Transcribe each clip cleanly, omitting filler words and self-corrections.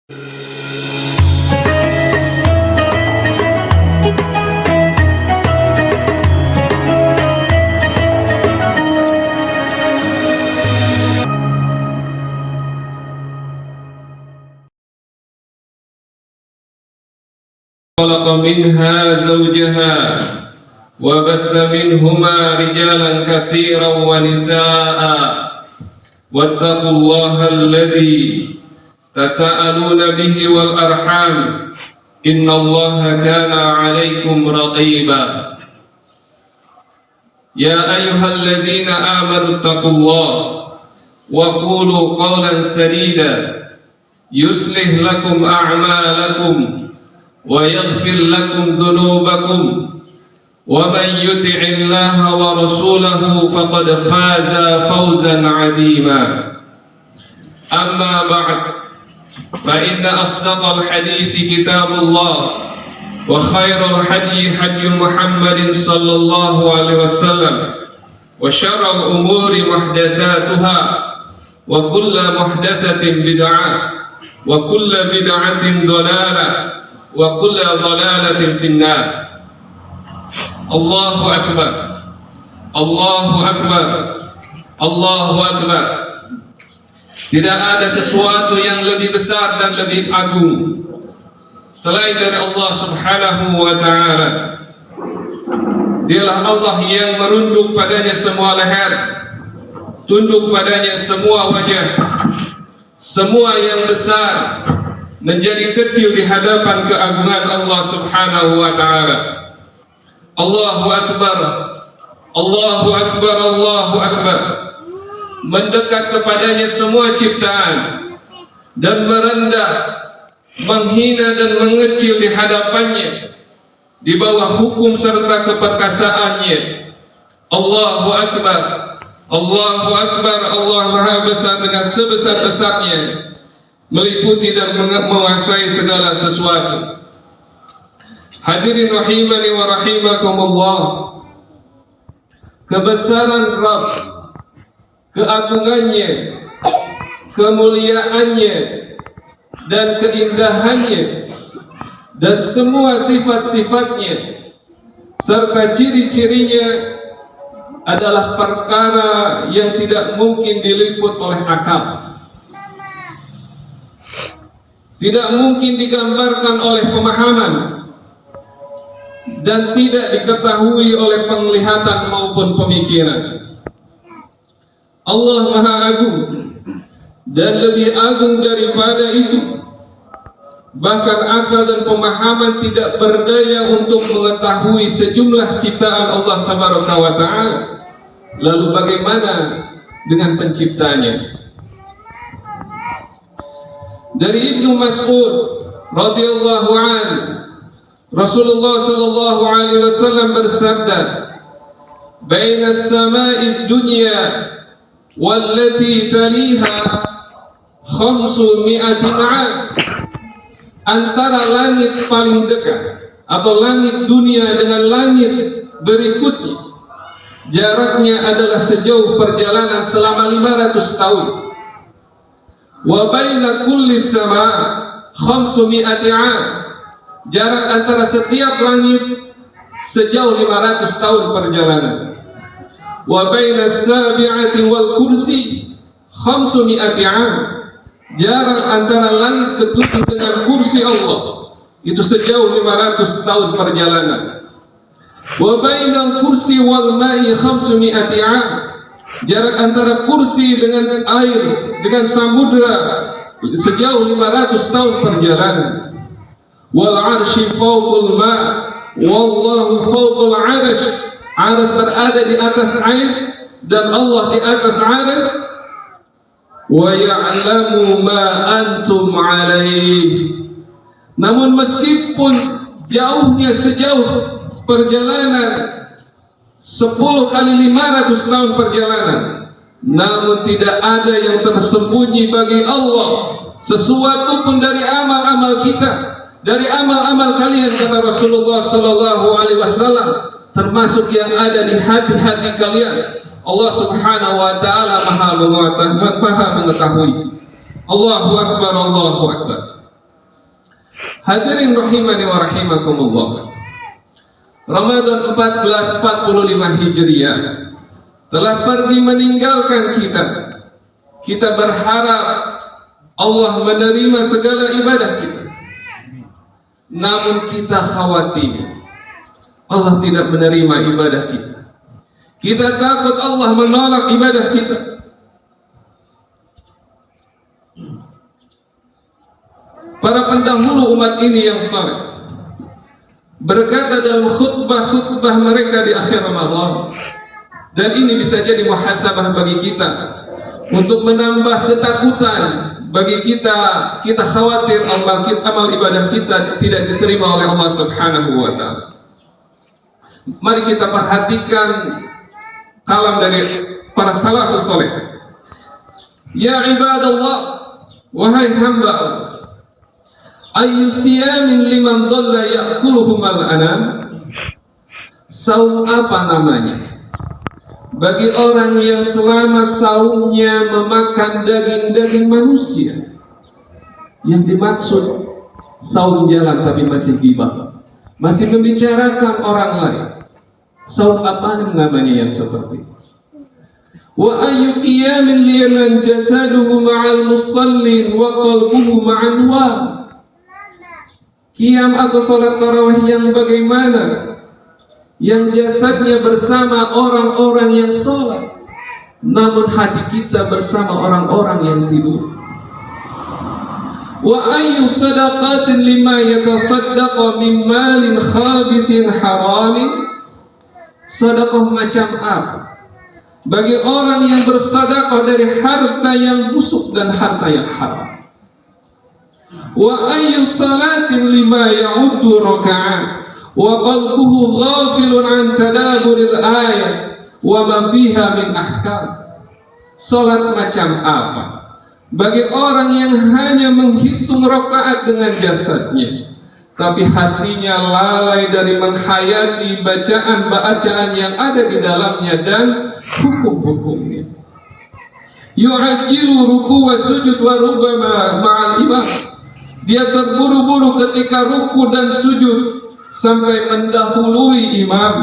خلق منها زوجها وبث منهما رجالا كثيرا ونساء واتقوا الله الذي تساءلون به والأرحام إن الله كان عليكم رقيبا يا أيها الذين آمنوا اتقوا الله وقولوا قولا سديدا يصلح لكم أعمالكم ويغفر لكم ذنوبكم ومن يطع الله ورسوله فقد فاز فوزا عظيما أما بعد فإن أصدق الحديث كتاب الله وخير الهدي هدي محمد صلى الله عليه وسلم وشر الأمور محدثاتها وكل محدثة بدعة وكل بدعة ضلالة وكل ضلالة في النار. Allahu Akbar, Allahu Akbar, Allahu Akbar. Tidak ada sesuatu yang lebih besar dan lebih agung selain dari Allah Subhanahu wa Ta'ala. Dialah Allah yang merunduk padanya semua leher, tunduk padanya semua wajah. Semua yang besar menjadi kecil di hadapan keagungan Allah Subhanahu wa Ta'ala. Allahu Akbar, Allahu Akbar, Allahu Akbar. Mendekat kepadanya semua ciptaan dan merendah, menghina dan mengecil di hadapannya, di bawah hukum serta keperkasaannya. Allahu Akbar, Allahu Akbar. Allah Maha Besar dengan sebesar-besarnya, meliputi dan menguasai segala sesuatu. Hadirin rahimani wa rahimakumullah, kebesaran Rabb, keagungannya, kemuliaannya dan keindahannya dan semua sifat-sifatnya serta ciri-cirinya adalah perkara yang tidak mungkin diliput oleh akal, tidak mungkin digambarkan oleh pemahaman, dan tidak diketahui oleh penglihatan maupun pemikiran. Allah Maha Agung, dan lebih agung daripada itu, bahkan akal dan pemahaman tidak berdaya untuk mengetahui sejumlah ciptaan Allah Tabaraka wa Ta'ala. Lalu bagaimana dengan penciptanya? Dari Ibnu Mas'ud radhiyallahu anhu, Rasulullah sallallahu alaihi wasallam bersabda, "Baina as-sama'i dunya wallati taliha 500 'am." Antara langit paling dekat atau langit dunia dengan langit berikutnya, jaraknya adalah sejauh perjalanan selama 500 tahun. Wa baina kulli sama' 500 'am. Jarak antara setiap langit sejauh 500 tahun perjalanan. Wa baina as-sabi'ati wal kursi 500 'am. Jarak antara langit ketujuh dengan kursi Allah itu sejauh 500 tahun perjalanan. Wa bainal kursi wal ma'i 500 'am. Jarak antara kursi dengan air, dengan samudra sejauh 500 tahun perjalanan. Wal 'arsy fawqal ma' wallahu fawqal 'arsy. Arsy berada di atas air dan Allah di atas arsy. Wa ya'lamu ma antum 'alaihi. Namun meskipun jauhnya sejauh perjalanan 10 kali 500 tahun perjalanan, namun tidak ada yang tersembunyi bagi Allah sesuatu pun dari amal-amal kita, dari amal-amal kalian, kata Rasulullah sallallahu alaihi wasallam, termasuk yang ada di hati-hati kalian. Allah Subhanahu wa taala Maha mengetahui. Allahu Akbar, Allahu Akbar. Hadirin rahimani wa rahimakumullah. Ramadan 1445 Hijriah telah pergi meninggalkan kita. Kita berharap Allah menerima segala ibadah kita. Namun kita khawatir Allah tidak menerima ibadah kita. Kita takut Allah menolak ibadah kita. Para pendahulu umat ini yang saleh berkata dalam khutbah-khutbah mereka di akhir Ramadan, dan ini bisa jadi muhasabah bagi kita untuk menambah ketakutan bagi kita. Kita khawatir amal ibadah kita tidak diterima oleh Allah Subhanahu wa ta'ala. Mari kita perhatikan kalam dari para salafus saleh. Ya ibadallah, wahai hamba Allah, ayyu siyamin liman dhalla ya'kuluhumal anam. Saum apa namanya bagi orang yang selama saumnya memakan daging-daging manusia? Yang dimaksud saum jalan tapi masih ghibah, masih membicarakan orang lain. Saum apa namanya yang seperti itu? Wa ayyu qiyamin liman jasaduhu ma'al musallin wa qalbuhu ma'an wa. Qiyam atau salat tarawih yang bagaimana? Yang jasadnya bersama orang-orang yang salat, namun hati kita bersama orang-orang yang tidur. Wa ayyu sadaqatin lima yatasaddaqa min malin khabithin haramin. Sedekah macam apa bagi orang yang bersedekah dari harta yang busuk dan harta yang haram? Wa ayyu salatin lima ya'uddu raka'an wa qalbuhu ghafilun an tadaburil ayat wa ma fiha min ahkam. Salat macam apa bagi orang yang hanya menghitung rakaat dengan jasadnya, tapi hatinya lalai dari menghayati bacaan-bacaan yang ada di dalamnya dan hukum-hukumnya. Yu'ajjilu ruku' wa sujud wa rubbama ma'al imam. Dia terburu-buru ketika ruku dan sujud sampai mendahului imam.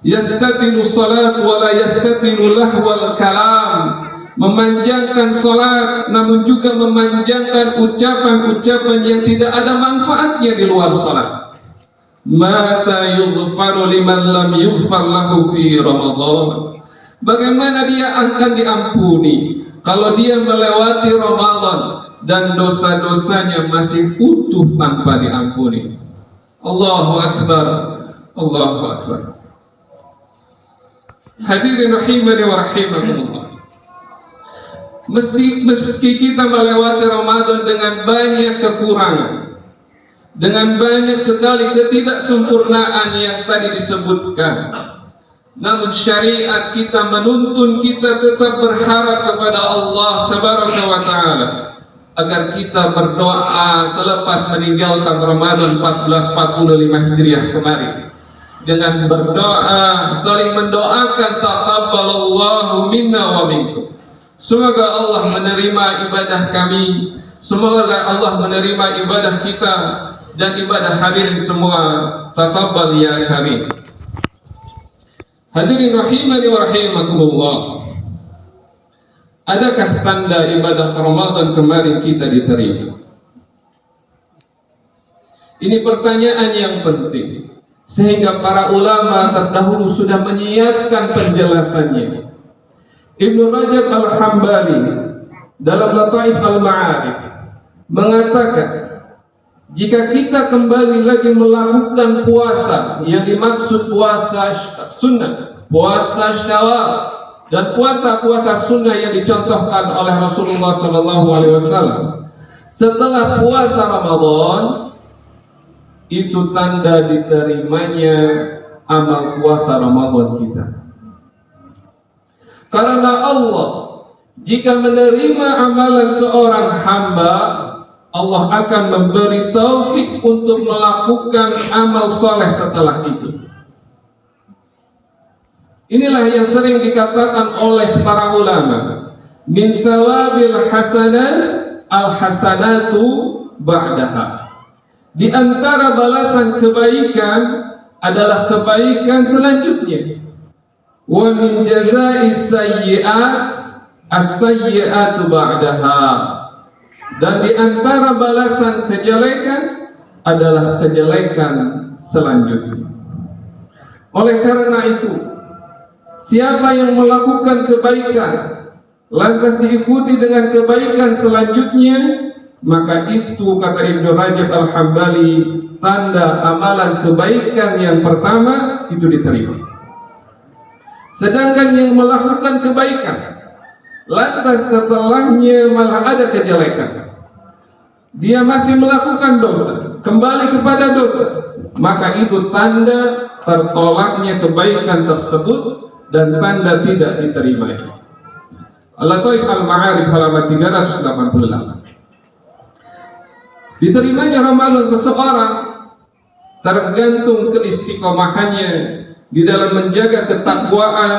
Yastatilu salat wa la yastatilu lahwal kalam. Memanjangkan salat namun juga memanjangkan ucapan-ucapan yang tidak ada manfaatnya di luar salat. Mata yughfaru liman lam yughfar lahu fi Ramadan. Bagaimana dia akan diampuni kalau dia melewati Ramadan dan dosa-dosanya masih utuh tanpa diampuni? Allahu Akbar, Allahu Akbar. Hadirin rahimani wa rahimakumullah. Meski kita melewati Ramadan dengan banyak kekurangan, dengan banyak sekali ketidaksempurnaan yang tadi disebutkan, namun syariat kita menuntun kita tetap berharap kepada Allah Tabaraka wa Ta'ala agar kita berdoa selepas meninggalkan Ramadan 1445 Hijriah kemarin, dengan berdoa saling mendoakan taqabbalallahu minna wa minkum. Semoga Allah menerima ibadah kami, semoga Allah menerima ibadah kita dan ibadah hadirin semua. Taqabbal ya karim. Hadirin rahimani wa rahimakumullah. Adakah tanda ibadah Ramadan kemarin kita diterima? Ini pertanyaan yang penting, sehingga para ulama terdahulu sudah menyiapkan penjelasannya. Ibnu Rajab Al-Hambali dalam Lataif Al-Ma'arif mengatakan, jika kita kembali lagi melakukan puasa, yang dimaksud puasa sunnah, puasa Syawal, dan puasa-puasa sunnah yang dicontohkan oleh Rasulullah SAW, setelah puasa Ramadan, itu tanda diterimanya amal puasa Ramadan kita. Karena Allah, jika menerima amalan seorang hamba, Allah akan memberi taufik untuk melakukan amal soleh setelah itu. Inilah yang sering dikatakan oleh para ulama, min thawabil hasanat al hasanatu ba'daha. Di antara balasan kebaikan adalah kebaikan selanjutnya. Wa min jazaa'i sayyi'at as-sayyi'atu ba'daha. Dan di antara balasan kejelekan adalah kejelekan selanjutnya. Oleh karena itu, siapa yang melakukan kebaikan lantas diikuti dengan kebaikan selanjutnya, maka itu, kata Ibnu Rajab Al-Hambali, tanda amalan kebaikan yang pertama itu diterima. Sedangkan yang melakukan kebaikan lantas setelahnya malah ada kejelekan, dia masih melakukan dosa, kembali kepada dosa, maka itu tanda tertolaknya kebaikan tersebut dan tanda tidak diterimanya. Al-Lataif Al-Ma'arif halaman 388. Diterimanya Ramadan seseorang tergantung keistiqomahannya di dalam menjaga ketakwaan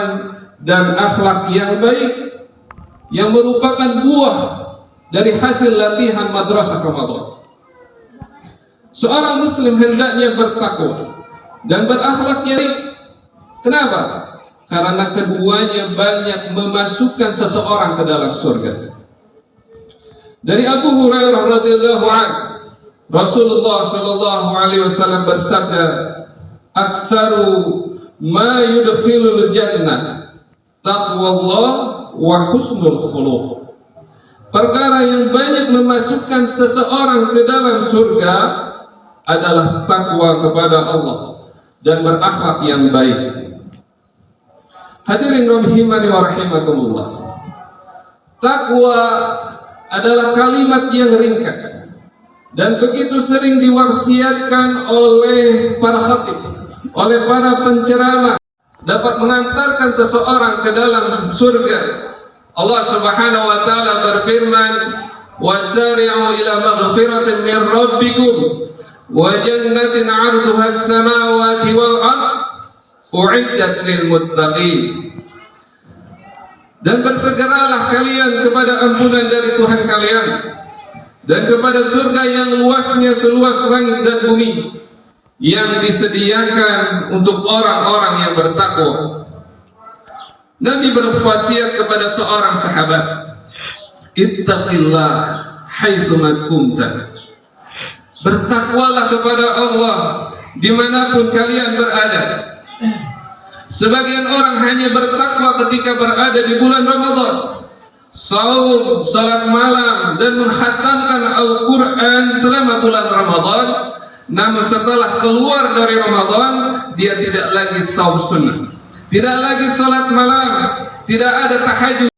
dan akhlak yang baik, yang merupakan buah dari hasil latihan madrasah Ramadan. Seorang muslim hendaknya bertakwa dan berakhlak yang baik. Kenapa? Karena keduanya banyak memasukkan seseorang ke dalam surga. Dari Abu Hurairah radhiyallahu anhu, Rasulullah sallallahu alaihi wasallam bersabda, "Aktsaru ma yudkhilul jannah taqwallah wa husnul khuluq." Perkara yang banyak memasukkan seseorang ke dalam surga adalah takwa kepada Allah dan berakhlak yang baik. Hadirin rahimani wa rahimakumullah. Takwa adalah kalimat yang ringkas dan begitu sering diwasiatkan oleh para khatib, oleh para penceramah, dapat mengantarkan seseorang ke dalam surga. Allah Subhanahu wa taala berfirman, "Wasari'u ila maghfiratin min rabbikum wa jannatin 'arduha as-samawati wal ardh u'iddat lil muttaqin." Dan bersegeralah kalian kepada ampunan dari Tuhan kalian dan kepada surga yang luasnya seluas langit dan bumi, yang disediakan untuk orang-orang yang bertakwa. Nabi berwasiat kepada seorang sahabat, "Ittaqillah haitsu ma kunta." Bertakwalah kepada Allah dimanapun kalian berada. Sebagian orang hanya bertakwa ketika berada di bulan Ramadan, saum, salat malam, dan menghatamkan Al-Quran selama bulan Ramadan. Namun setelah keluar dari Ramadan, dia tidak lagi saum sunnah, tidak lagi salat malam, tidak ada tahajud.